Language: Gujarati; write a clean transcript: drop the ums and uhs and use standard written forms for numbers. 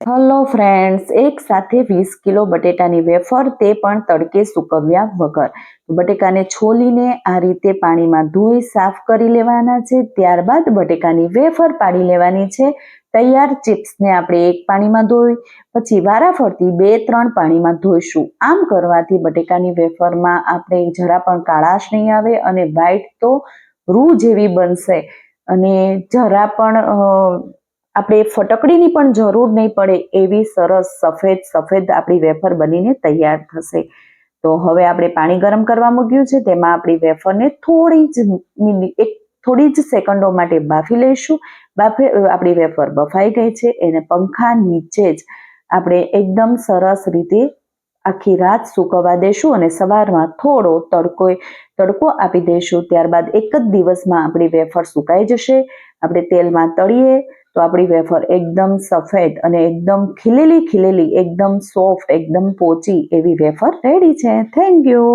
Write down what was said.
હલો ફ્રેન્ડ્સ, એક સાથે 20 કિલો બટેટાની વેફર, તે પણ તડકે સૂકવ્યા વગર. બટેકાને છોલીને આ રીતે પાણીમાં ધોઈ સાફ કરી લેવાના છે. ત્યારબાદ બટેકાની વેફર પાડી લેવાની છે. તૈયાર ચિપ્સને આપણે એક પાણીમાં ધોઈ પછી વારાફરતી 2-3 પાણીમાં ધોઈશું. આમ કરવાથી બટેકાની વેફરમાં આપણે જરા પણ કાળાશ નહીં આવે અને વ્હાઈટ તો રૂ જેવી બનશે અને જરા પણ આપણે ફટકડીની પણ જરૂર નહીં પડે એવી સરસ સફેદ આપણી વેફર બનીને તૈયાર થશે. તો હવે આપણે પાણી ગરમ કરવા મૂક્યું છે, તેમાં આપણી વેફરને થોડી જ સેકન્ડો માટે બાફી લઈશું. આપણી વેફર બફાઈ ગઈ છે, એને પંખા નીચે જ આપણે એકદમ સરસ રીતે આખી રાત સૂકવવા દેશું અને સવારમાં થોડો તડકો આપી દઈશું. ત્યારબાદ એક જ દિવસમાં આપણી વેફર સુકાઈ જશે. આપણે તેલમાં તળીએ તો આપણી વેફર એકદમ સફેદ અને એકદમ ખીલેલી, એકદમ સોફ્ટ, એકદમ પોચી એવી વેફર રેડી છે. Thank you.